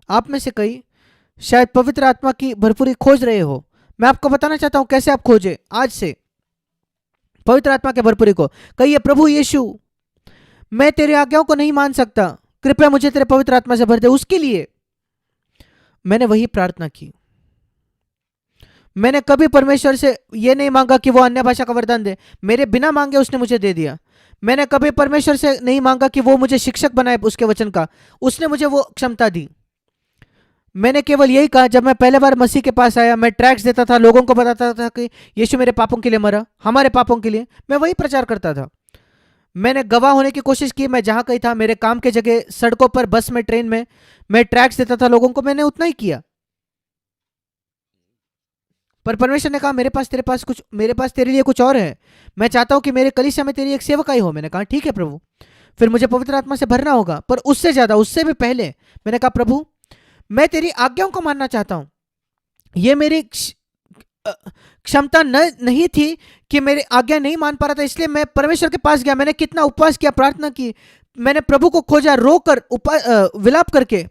आप में से कई शायद पवित्र आत्मा की भरपूरी खोज रहे हो। मैं आपको बताना चाहता हूं कैसे आप खोजे आज से पवित्र आत्मा के भरपूरी को। कहिए, प्रभु यीशु, मैं तेरी आज्ञाओं को नहीं मान सकता, कृपया मुझे तेरे पवित्र आत्मा से भर दे। उसके लिए मैंने वही प्रार्थना की। मैंने कभी परमेश्वर से यह नहीं मांगा कि वो अन्य भाषा का वरदान दे, मेरे बिना मांगे उसने मुझे दे दिया। मैंने कभी परमेश्वर से नहीं मांगा कि वो मुझे शिक्षक बनाए उसके वचन का, उसने मुझे वो क्षमता दी। मैंने केवल यही कहा, जब मैं पहले बार मसीह के पास आया, मैं ट्रैक्स देता था, लोगों को बताता था कि यीशु मेरे पापों के लिए मरा, हमारे पापों के लिए। मैं वही प्रचार करता था। मैंने गवाह होने की कोशिश की, मैं जहां कहीं था, मेरे काम के जगह, सड़कों पर, बस में, ट्रेन में, मैं ट्रैक्स देता था लोगों को। मैंने उतना ही किया। पर परमेश्वर ने कहा, मेरे पास तेरे लिए कुछ और है। मैं चाहता हूं कि मेरे कलीसिया में तेरी एक सेवकाई हो। मैंने कहा, ठीक है प्रभु। फिर मुझे पवित्र आत्मा से भरना होगा, पर उससे ज्यादा, उससे भी पहले मैंने कहा, प्रभु मैं तेरी आज्ञाओं को मानना चाहता हूं। ये मेरी क्षमता नहीं थी कि मेरी आज्ञा नहीं मान पा रहा था, इसलिए मैं परमेश्वर के पास गया। मैंने कितना उपवास किया, प्रार्थना की, मैंने प्रभु को खोजा, रोकर विलाप करके।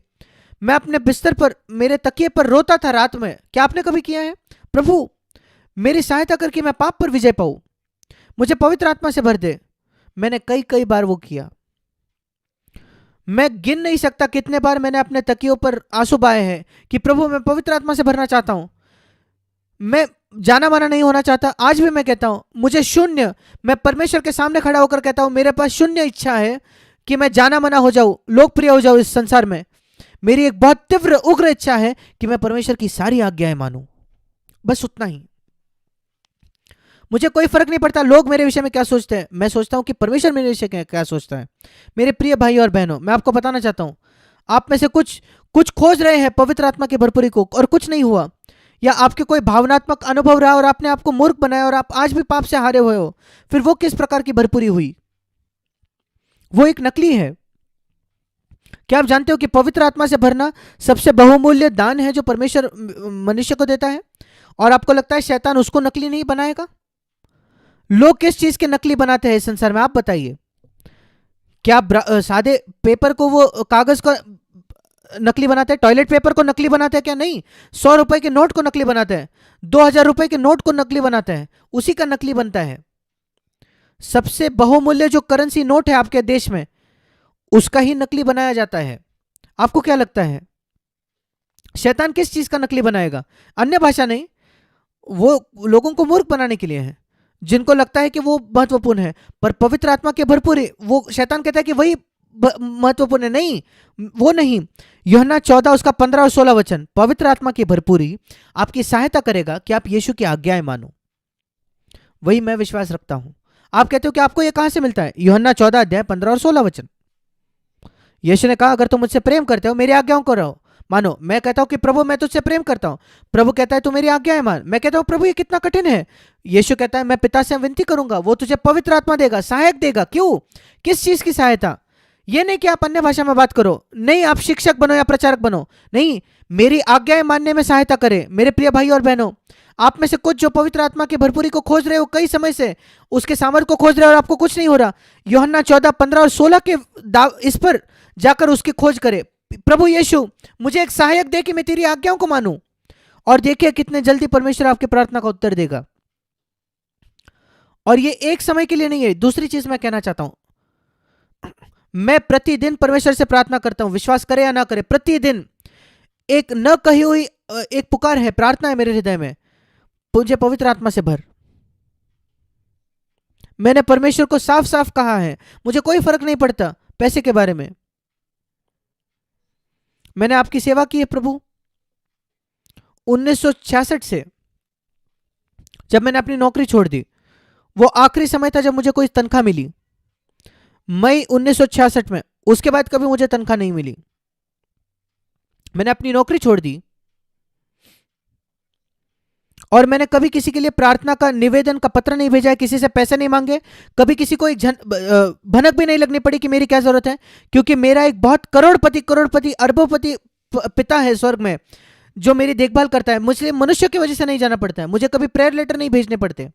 मैं अपने बिस्तर पर, मेरे तकिए पर रोता था रात में। क्या आपने कभी किया है? प्रभु मेरी सहायता करके मैं पाप पर विजय पाऊं, मुझे पवित्र आत्मा से भर दे। मैंने कई कई बार वो किया। मैं गिन नहीं सकता कितने बार मैंने अपने तकियों पर आंसू बहाए हैं कि प्रभु मैं पवित्र आत्मा से भरना चाहता हूं। मैं जाना माना नहीं होना चाहता। आज भी मैं कहता हूं, मुझे शून्य, मैं परमेश्वर के सामने खड़ा होकर कहता हूं, मेरे पास शून्य इच्छा है कि मैं जाना माना हो जाऊं, लोकप्रिय हो जाऊं इस संसार में। मेरी एक बहुत तीव्र उग्र इच्छा है कि मैं परमेश्वर की सारी आज्ञाएं मानूं, बस उतना ही। मुझे कोई फर्क नहीं पड़ता लोग मेरे विषय में क्या सोचते हैं, मैं सोचता हूं कि परमेश्वर मेरे विषय में क्या सोचता है। मेरे प्रिय भाई और बहनों, मैं आपको बताना चाहता हूं, आप में से कुछ कुछ खोज रहे हैं पवित्र आत्मा की भरपूरी को और कुछ नहीं हुआ, या आपके कोई भावनात्मक अनुभव रहा और आपने आपको मूर्ख बनाया और आप आज भी पाप से हारे हुए हो। फिर वो किस प्रकार की भरपूरी हुई? वो एक नकली है। क्या आप जानते हो कि पवित्र आत्मा से भरना सबसे बहुमूल्य दान है जो परमेश्वर मनुष्य को देता है? और आपको लगता है शैतान उसको नकली नहीं बनाएगा? लोग किस चीज के नकली बनाते हैं इस संसार में, आप बताइए। क्या सादे पेपर को, वो कागज को नकली बनाते हैं? टॉयलेट पेपर को नकली बनाते हैं क्या? नहीं। 100 रुपए के नोट को नकली बनाते हैं, 2000 रुपए के नोट को नकली बनाते हैं, उसी का नकली बनता है। सबसे बहुमूल्य जो करेंसी नोट है आपके देश में, उसका ही नकली बनाया जाता है। आपको क्या लगता है शैतान किस चीज का नकली बनाएगा? अन्य भाषा नहीं, वो लोगों को मूर्ख बनाने के लिए है, जिनको लगता है कि वो महत्वपूर्ण है। पर पवित्र आत्मा के भरपूरी, वो शैतान कहता है कि वही महत्वपूर्ण है। नहीं, वो नहीं। यूहन्ना 14 उसका 15 और 16 वचन, पवित्र आत्मा की भरपूरी आपकी सहायता करेगा कि आप यीशु की आज्ञाएं मानो। वही मैं विश्वास रखता हूं। आप कहते हो कि आपको यह कहां से मिलता है? यूहन्ना 14 अध्याय 15 और 16 वचन। यीशु ने कहा, अगर तुम मुझसे प्रेम करते हो, मेरी आज्ञाओं को रहो मानो। मैं कहता हूं कि प्रभु मैं तुझसे प्रेम करता हूं। प्रभु कहता है तू मेरी आज्ञाएं मान। मैं कहता हूं प्रभु ये कितना कठिन है। यीशु कहता है मैं पिता से विनती करूंगा, वो तुझे पवित्र आत्मा देगा, सहायक देगा। क्यों? किस चीज की सहायता? ये नहीं कि आप अन्य भाषा में बात करो, नहीं आप शिक्षक बनो या प्रचारक बनो, नहीं, मेरी आज्ञाएं मानने में सहायता करे। मेरे प्रिय भाई और बहनों, आप में से कुछ जो पवित्र आत्मा की भरपूरी को खोज रहे हो कई समय से, उसके सामर्थ्य को खोज रहे हो और आपको कुछ नहीं हो रहा, यूहन्ना 14 15 और 16 के इस पर जाकर उसकी खोज करे। प्रभु यीशु मुझे एक सहायक दे कि मैं तेरी आज्ञाओं को मानूं। और देखिए कितने जल्दी परमेश्वर आपकी प्रार्थना का उत्तर देगा। और ये एक समय के लिए नहीं है। दूसरी चीज मैं कहना चाहता हूं, मैं प्रतिदिन परमेश्वर से प्रार्थना करता हूं, विश्वास करे या ना करे, प्रतिदिन एक न कही हुई एक पुकार है, प्रार्थना है मेरे हृदय में, मुझे पवित्र आत्मा से भर। मैंने परमेश्वर को साफ साफ कहा है, मुझे कोई फर्क नहीं पड़ता पैसे के बारे में। मैंने आपकी सेवा की है प्रभु 1966 से, जब मैंने अपनी नौकरी छोड़ दी। वो आखिरी समय था जब मुझे कोई तनख्वाह मिली, मई 1966 में। उसके बाद कभी मुझे तनख्वाह नहीं मिली। मैंने अपनी नौकरी छोड़ दी और मैंने कभी किसी के लिए प्रार्थना का निवेदन का पत्र नहीं भेजा है, किसी से पैसे नहीं मांगे, कभी किसी को एक भनक भी नहीं लगनी पड़ी कि मेरी क्या जरूरत है, क्योंकि मेरा एक बहुत करोड़पति अरबोपति पिता है स्वर्ग में जो मेरी देखभाल करता है। मुझे मनुष्य की वजह से नहीं जाना पड़ता है, मुझे कभी प्रेयर लेटर नहीं भेजने पड़ते,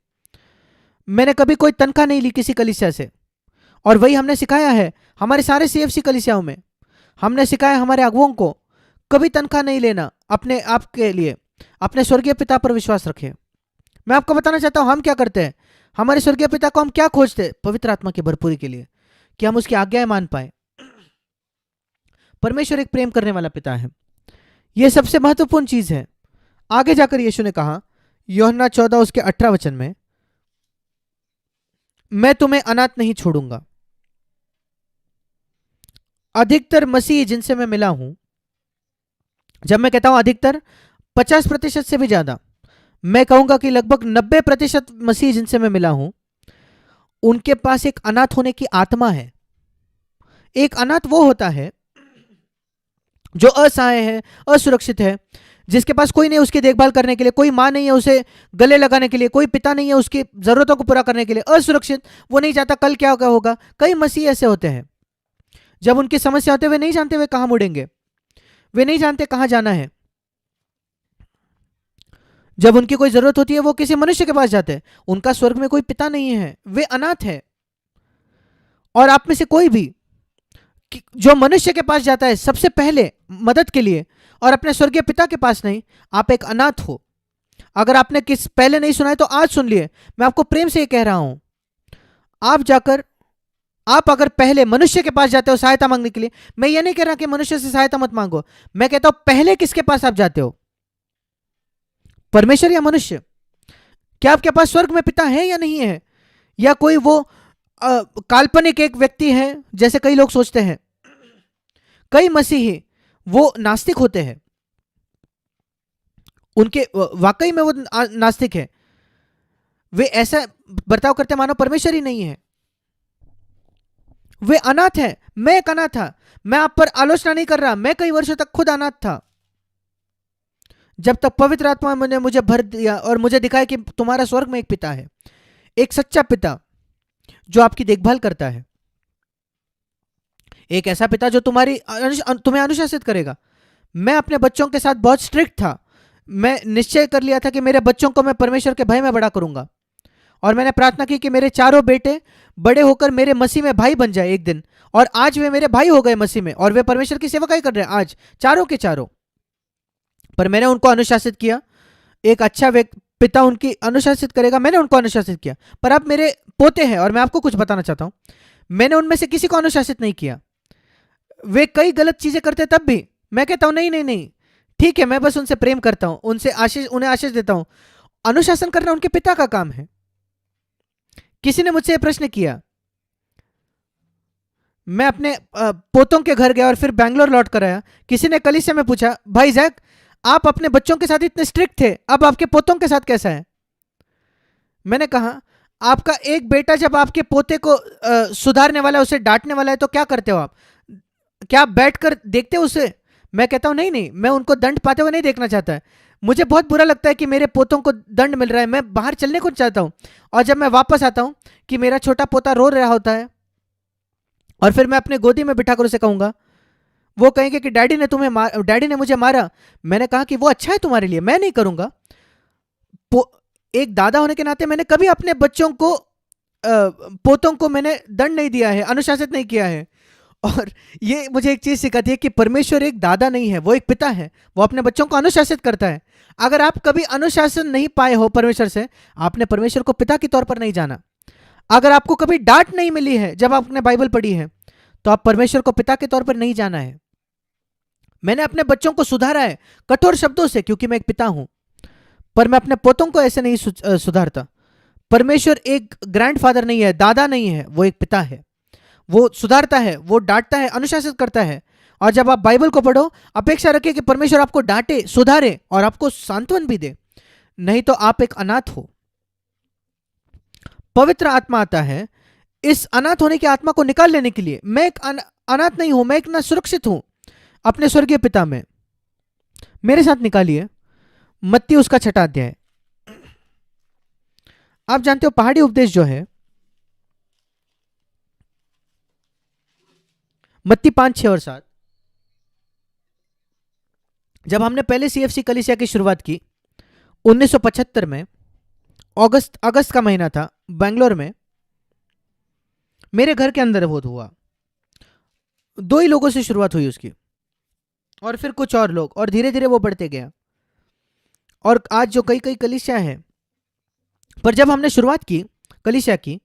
मैंने कभी कोई तनख्वाह नहीं ली किसी कलीसिया से। और वही हमने सिखाया है हमारे सारे सीएफसी कलीसियाओं में, हमने सिखाया हमारे अगुओं को, कभी तनख्वाह नहीं लेना अपने आप के लिए, अपने स्वर्गीय पिता पर विश्वास रखें। मैं आपको बताना चाहता हूं हम क्या करते हैं, हमारे स्वर्गीय पिता को हम क्या खोजते हैं? पवित्र आत्मा की भरपूरी के लिए, कि हम उसकी आज्ञाएं मान पाए। परमेश्वर एक प्रेम करने वाला पिता है, यह सबसे महत्वपूर्ण चीज है। आगे जाकर यीशु ने कहा यूहन्ना 14 उसके 18 वचन में, मैं तुम्हें अनाथ नहीं छोड़ूंगा। अधिकतर मसीह जिनसे मैं मिला हूं, जब मैं कहता हूं अधिकतर, 50% से भी ज्यादा, मैं कहूंगा कि लगभग 90% मसीह जिनसे मैं मिला हूं, उनके पास एक अनाथ होने की आत्मा है। एक अनाथ वो होता है जो असहाय है, असुरक्षित है, जिसके पास कोई नहीं उसकी देखभाल करने के लिए, कोई माँ नहीं है उसे गले लगाने के लिए, कोई पिता नहीं है उसकी जरूरतों को पूरा करने के लिए, असुरक्षित, वो नहीं चाहता कल क्या होगा। कई मसीह ऐसे होते हैं, जब उनकी समस्या होते हुए नहीं जानते वे कहां मुड़ेंगे, वे नहीं जानते कहां जाना है। जब उनकी कोई जरूरत होती है वो किसी मनुष्य के पास जाते हैं, उनका स्वर्ग में कोई पिता नहीं है, वे अनाथ है। और आप में से कोई भी जो मनुष्य के पास जाता है सबसे पहले मदद के लिए और अपने स्वर्गीय पिता के पास नहीं, आप एक अनाथ हो। अगर आपने किस पहले नहीं सुना है तो आज सुन लिए, मैं आपको प्रेम से ये कह रहा हूं, आप अगर पहले मनुष्य के पास जाते हो सहायता मांगने के लिए, मैं ये नहीं कह रहा कि मनुष्य से सहायता मत मांगो, मैं कहता हूं पहले किसके पास आप जाते हो, परमेश्वर या मनुष्य? क्या आपके पास स्वर्ग में पिता है या नहीं है? या कोई वो काल्पनिक एक व्यक्ति है जैसे कई लोग सोचते हैं? कई मसीही वो नास्तिक होते हैं, उनके वाकई में वो नास्तिक है, वे ऐसा बर्ताव करते मानो परमेश्वर ही नहीं है, वे अनाथ है। मैं एक अनाथ था, मैं आप पर आलोचना नहीं कर रहा, मैं कई वर्षों तक खुद अनाथ था, जब तक पवित्र आत्मा ने मुझे भर दिया और मुझे दिखाया कि तुम्हारा स्वर्ग में एक पिता है, एक सच्चा पिता जो आपकी देखभाल करता है, एक ऐसा पिता जो तुम्हें अनुशासित करेगा। मैं अपने बच्चों के साथ बहुत स्ट्रिक्ट था, मैं निश्चय कर लिया था कि मेरे बच्चों को मैं परमेश्वर के भय में बड़ा करूंगा, और मैंने प्रार्थना की कि मेरे चारों बेटे बड़े होकर मेरे मसीह में भाई बन जाए एक दिन, और आज वे मेरे भाई हो गए मसीह में, और वे परमेश्वर की सेवकाई कर रहे हैं आज, चारों के चारों। पर मैंने उनको अनुशासित किया, एक अच्छा पिता उनकी अनुशासित करेगा, मैंने उनको अनुशासित किया। पर अब मेरे पोते हैं और मैं आपको कुछ बताना चाहता हूं, मैंने उनमें से किसी को अनुशासित नहीं किया। वे कई गलत चीजें करते तब भी मैं कहता हूं नहीं नहीं नहीं, ठीक है, मैं बस उनसे प्रेम करता हूं, उन्हें आशीष देता हूं। अनुशासन करना उनके पिता का काम है। किसी ने मुझसे प्रश्न किया, मैं अपने पोतों के घर गया और फिर बैंगलोर लौट कर आया, किसी ने कलीसिया में पूछा, भाई जैक आप अपने बच्चों के साथ इतने स्ट्रिक्ट थे, अब आपके पोतों के साथ कैसा है? मैंने कहा आपका एक बेटा जब आपके पोते को सुधारने वाला है, उसे डांटने वाला है, तो क्या करते हो आप? क्या आप बैठकर देखते हो उसे? मैं कहता हूं नहीं नहीं, मैं उनको दंड पाते हुए नहीं देखना चाहता है। मुझे बहुत बुरा लगता है कि मेरे पोतों को दंड मिल रहा है, मैं बाहर चलने को चाहता हूं, और जब मैं वापस आता हूं कि मेरा छोटा पोता रो रहा होता है, और फिर मैं अपने गोदी में बिठाकर उसे कहूंगा, वो कहेंगे कि डैडी ने मुझे मारा। मैंने कहा कि वो अच्छा है तुम्हारे लिए, मैं नहीं करूंगा। एक दादा होने के नाते मैंने कभी अपने बच्चों को पोतों को मैंने दंड नहीं दिया है, अनुशासित नहीं किया है। और ये मुझे एक चीज सिखाती है कि परमेश्वर एक दादा नहीं है, वो एक पिता है, वो अपने बच्चों को अनुशासित करता है। अगर आप कभी अनुशासन नहीं पाए हो परमेश्वर से, आपने परमेश्वर को पिता के तौर पर नहीं जाना। अगर आपको कभी डांट नहीं मिली है जब आपने बाइबल पढ़ी है, तो आप परमेश्वर को पिता के तौर पर नहीं जाना है। मैंने अपने बच्चों को सुधारा है कठोर शब्दों से, क्योंकि मैं एक पिता हूं, पर मैं अपने पोतों को ऐसे नहीं सुधारता। परमेश्वर एक ग्रैंडफादर नहीं है, दादा नहीं है, वो एक पिता है। वो सुधारता है, वो डांटता है, अनुशासित करता है। और जब आप बाइबल को पढ़ो, अपेक्षा रखिए कि परमेश्वर आपको डांटे, सुधारे और आपको सांत्वन भी दे, नहीं तो आप एक अनाथ हो। पवित्र आत्मा आता है इस अनाथ होने की आत्मा को निकाल लेने के लिए। मैं एक अनाथ नहीं हूं, मैं एक ना सुरक्षित हूं अपने स्वर्गीय पिता में। मेरे साथ निकालिए मत्ती उसका 6वां अध्याय। आप जानते हो पहाड़ी उपदेश जो है, मत्ती 5, 6 और 7, जब हमने पहले सीएफसी कलीसिया की शुरुआत की 1975 में, अगस्त का महीना था, बेंगलोर में मेरे घर के अंदर वो हुआ। 2 ही लोगों से शुरुआत हुई उसकी। और फिर कुछ और लोग, और धीरे धीरे वो बढ़ते गया। और आज जो कई कई कलीसिया है, पर जब हमने शुरुआत की कलीसिया की,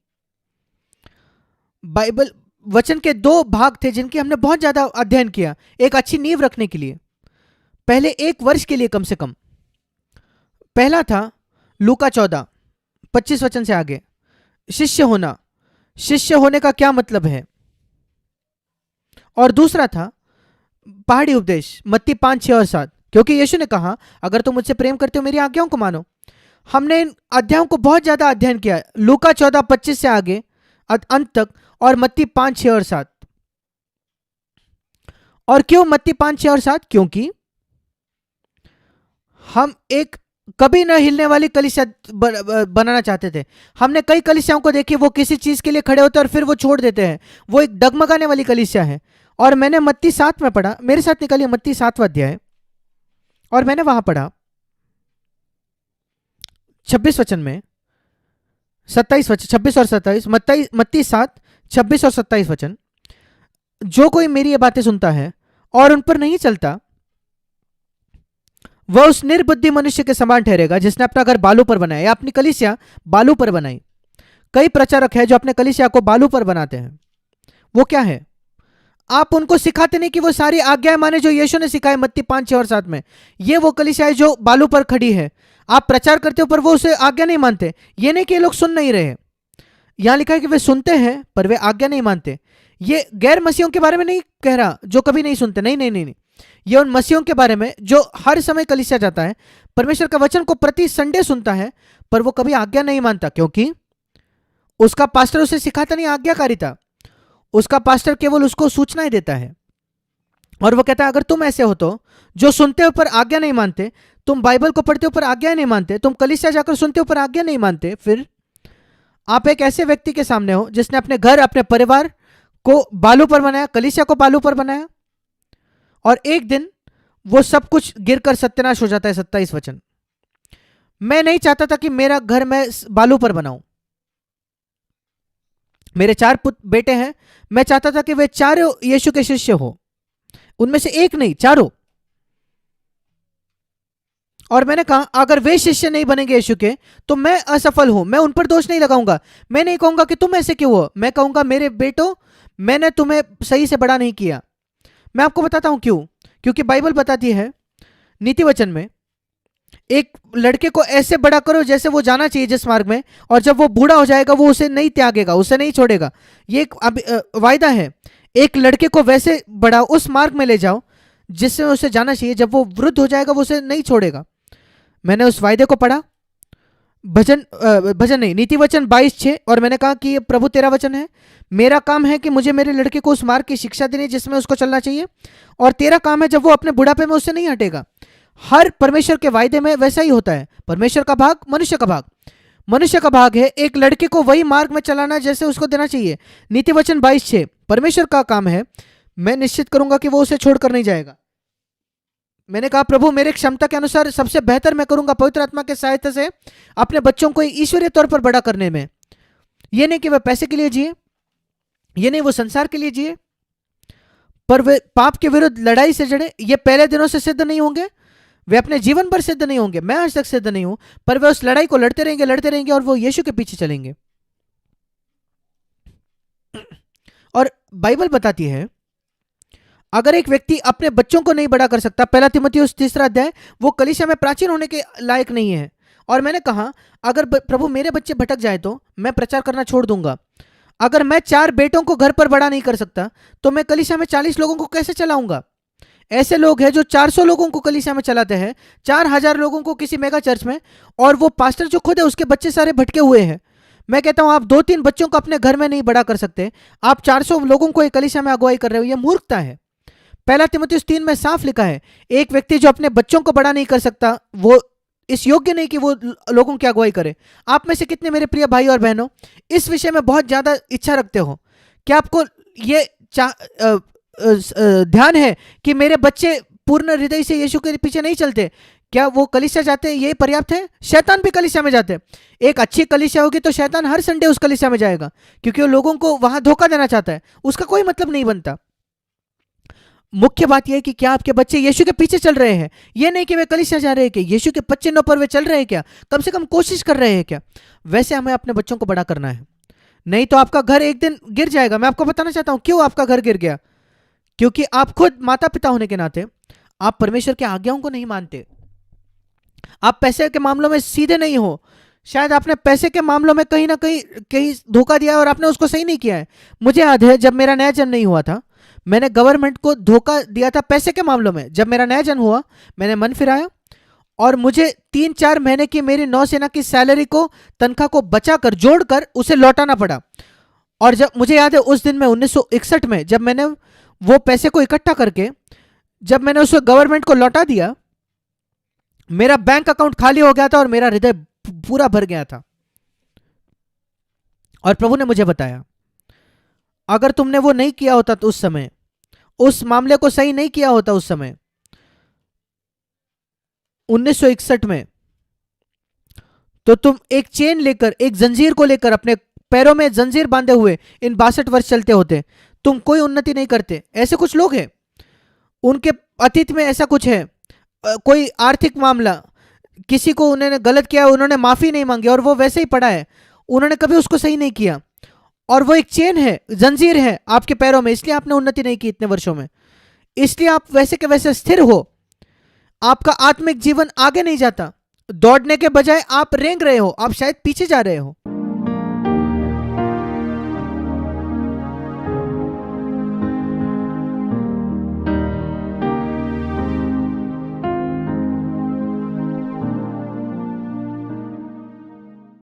बाइबल वचन के दो भाग थे जिनकी हमने बहुत ज्यादा अध्ययन किया, एक अच्छी नींव रखने के लिए, पहले एक वर्ष के लिए कम से कम। पहला था लूका 14:25 से आगे, शिष्य होना, शिष्य होने का क्या मतलब है। और दूसरा था पहाड़ी उपदेश, मत्ती 5:6 और 7, क्योंकि यीशु ने कहा अगर तुम मुझसे प्रेम करते हो मेरी आज्ञाओं को मानो। हमने इन अध्यायों को बहुत ज्यादा अध्ययन किया, लूका 14:25 से आगे अंत तक, और मत्ती 5:6 और 7। और क्यों मत्ती 5:6 और 7? क्योंकि हम एक कभी न हिलने वाली कलीसिया बनाना चाहते थे। हमने कई कलीसियाओं को देखी, वो किसी चीज के लिए खड़े होते हैं और फिर वो छोड़ देते हैं, वो एक डगमगाने वाली कलीसिया है। और मैंने मत्ती 7 में पढ़ा, मेरे साथ निकालिए मत्ती 7वां अध्याय, और मैंने वहां पढ़ा 26 वचन में, 27 वचन, 26 और 27, मत्ती 7, 26 और 27 वचन। जो कोई मेरी ये बातें सुनता है और उन पर नहीं चलता, वह उस निर्बुद्धि मनुष्य के समान ठहरेगा जिसने अपना घर बालू पर बनाया, या अपनी कलीसिया बालू पर बनाई। कई प्रचारक है जो अपने कलीसिया को बालू पर बनाते हैं। वो क्या है? आप उनको सिखाते नहीं कि वो सारी आज्ञाएं माने जो यीशु ने सिखाए मत्ती 5:6 और 7 में। ये वो कलीसिया है जो बालू पर खड़ी है। आप प्रचार करते हो पर वो उसे आज्ञा नहीं मानते। ये नहीं कि ये लोग सुन नहीं रहे, यहां लिखा है कि वे सुनते हैं पर वे आज्ञा नहीं मानते। ये गैर मसीहों के बारे में नहीं कह रहा जो कभी नहीं सुनते, नहीं नहीं नहीं, नहीं। ये उन मसीहों के बारे में जो हर समय कलीसिया जाता है, परमेश्वर का वचन को प्रति संडे सुनता है, पर वो कभी आज्ञा नहीं मानता, क्योंकि उसका पास्टर उसे सिखाता नहीं आज्ञाकारिता। उसका पास्टर केवल उसको सूचनाएं देता है। और वो कहता है अगर तुम ऐसे हो तो, जो सुनते हो पर आज्ञा नहीं मानते, तुम बाइबल को पढ़ते हो पर आज्ञा नहीं मानते, तुम कलीसिया जाकर सुनते हो पर आज्ञा नहीं मानते, फिर आप एक ऐसे व्यक्ति के सामने हो जिसने अपने घर, अपने परिवार को बालू पर बनाया, कलीसिया को बालू पर बनाया, और एक दिन वो सब कुछ गिरकर सत्यानाश हो जाता है। 27 वचन। मैं नहीं चाहता था कि मेरा घर मैं बालू पर बनाऊं। मेरे 4 बेटे हैं, मैं चाहता था कि वे चारों यीशु के शिष्य हो, उनमें से एक नहीं, चारों। और मैंने कहा अगर वे शिष्य नहीं बनेंगे यीशु के तो मैं असफल हूं। मैं उन पर दोष नहीं लगाऊंगा, मैं नहीं कहूंगा कि तुम ऐसे क्यों हो, मैं कहूंगा मेरे बेटो, मैंने तुम्हें सही से बड़ा नहीं किया। मैं आपको बताता हूं क्यों। क्योंकि बाइबल बताती है नीति वचन में, एक लड़के को ऐसे बड़ा करो जैसे वो जाना चाहिए जिस मार्ग में, और जब वो बूढ़ा हो जाएगा वो उसे नहीं त्यागेगा, उसे नहीं छोड़ेगा। ये एक वायदा है। एक लड़के को वैसे बड़ा उस मार्ग में ले जाओ जिससे उसे जाना चाहिए, जब वो वृद्ध हो जाएगा वो उसे नहीं छोड़ेगा। मैंने उस वायदे को पढ़ा, भजन नहीं, नीति वचन 22:6, और मैंने कहा कि ये प्रभु तेरा वचन है, मेरा काम है कि मुझे मेरे लड़के को उस मार्ग की शिक्षा देनी जिसमें उसको चलना चाहिए, और तेरा काम है जब वो अपने बुढ़ापे में उससे नहीं हटेगा। हर परमेश्वर के वायदे में वैसा ही होता है। परमेश्वर का भाग, मनुष्य का भाग। मनुष्य का भाग है एक लड़के को वही मार्ग में चलाना जैसे उसको देना चाहिए। नीति वचन 22:6। परमेश्वर का काम है मैं निश्चित करूंगा कि वो उसे छोड़कर नहीं जाएगा। मैंने कहा प्रभु मेरे क्षमता के अनुसार सबसे बेहतर मैं करूंगा पवित्र आत्मा के सहायता से अपने बच्चों को ईश्वरीय तौर पर बड़ा करने में। ये नहीं कि वह पैसे के लिए जिए, ये नहीं वो संसार के लिए जिए, पर वे पाप के विरुद्ध लड़ाई से जड़े। ये पहले दिनों से सिद्ध नहीं होंगे, वे अपने जीवन भर सिद्ध नहीं होंगे, मैं आज तक सिद्ध नहीं हूं, पर वे उस लड़ाई को लड़ते रहेंगे और वो यीशु के पीछे चलेंगे। और बाइबल बताती है अगर एक व्यक्ति अपने बच्चों को नहीं बड़ा कर सकता, 1 तीमुथियुस 3 अध्याय, वो कलीसिया में प्राचीन होने के लायक नहीं है। और मैंने कहा अगर प्रभु मेरे बच्चे भटक जाए तो मैं प्रचार करना छोड़ दूंगा। अगर मैं 4 बेटों को घर पर बड़ा नहीं कर सकता तो मैं कलीसिया में 40 लोगों को कैसे चलाऊंगा। ऐसे लोग हैं जो 400 लोगों को कलीसिया में चलाते हैं, 4000 लोगों को किसी मेगा चर्च में, और वो पास्टर जो खुद है उसके बच्चे सारे भटके हुए हैं। मैं कहता हूं आप 2-3 बच्चों को अपने घर में नहीं बड़ा कर सकते, आप 400 लोगों को एक कलीसिया में अगुवाई कर रहे हो, यह मूर्खता है। 1 तीमुथियुस 3 में साफ लिखा है एक व्यक्ति जो अपने बच्चों को बड़ा नहीं कर सकता वो इस योग्य नहीं कि वो लोगों की अगुवाई करे। आप में से कितने मेरे प्रिय भाई और बहनों इस विषय में बहुत ज्यादा इच्छा रखते हो? क्या आपको ये ध्यान है कि मेरे बच्चे पूर्ण हृदय से यीशु के पीछे नहीं चलते? क्या वो कलीसिया जाते हैं ये पर्याप्त है? शैतान भी कलीसिया में जाते हैं। एक अच्छी कलीसिया होगी तो शैतान हर संडे उस कलीसिया में जाएगा क्योंकि वो लोगों को वहां धोखा देना चाहता है, उसका कोई मतलब नहीं बनता। मुख्य बात यह है कि क्या आपके बच्चे यीशु के पीछे चल रहे हैं? ये नहीं कि वे कलीसिया जा रहे हैं, कि यीशु के बच्चे चिन्हों पर वे चल रहे हैं क्या? कम से कम कोशिश कर रहे हैं क्या? वैसे हमें अपने बच्चों को बड़ा करना है, नहीं तो आपका घर एक दिन गिर जाएगा। मैं आपको बताना चाहता हूं क्यों आपका घर गिर गया। क्योंकि आप खुद माता पिता होने के नाते आप परमेश्वर की आज्ञाओं को नहीं मानते। आप पैसे के मामलों में सीधे नहीं हो। शायद आपने पैसे के मामलों में कहीं ना कहीं धोखा दिया है और आपने उसको सही नहीं किया है। मुझे याद है जब मेरा नया जन्म नहीं हुआ था, मैंने गवर्नमेंट को धोखा दिया था पैसे के मामलों में। जब मेरा नया जन्म हुआ, मैंने मन फिराया और मुझे 3-4 महीने की मेरी नौसेना की सैलरी को, तनख्वाह को बचाकर जोड़कर उसे लौटाना पड़ा। और जब मुझे याद है उस दिन में 1961 में जब मैंने वो पैसे को इकट्ठा करके जब मैंने उसे गवर्नमेंट को लौटा दिया, मेरा बैंक अकाउंट खाली हो गया था और मेरा हृदय पूरा भर गया था। और प्रभु ने मुझे बताया, अगर तुमने वो नहीं किया होता तो उस समय, उस मामले को सही नहीं किया होता उस समय 1961 में, तो तुम एक चेन लेकर, एक जंजीर को लेकर, अपने पैरों में जंजीर बांधे हुए इन 62 वर्ष चलते होते। तुम कोई उन्नति नहीं करते। ऐसे कुछ लोग हैं, उनके अतीत में ऐसा कुछ है, कोई आर्थिक मामला, किसी को उन्होंने गलत किया, उन्होंने माफी नहीं मांगी और वो वैसे ही पड़ा है, उन्होंने कभी उसको सही नहीं किया। और वो एक चेन है, जंजीर है आपके पैरों में, इसलिए आपने उन्नति नहीं की इतने वर्षों में, इसलिए आप वैसे के वैसे स्थिर हो। आपका आत्मिक जीवन आगे नहीं जाता। दौड़ने के बजाय आप रेंग रहे हो, आप शायद पीछे जा रहे हो।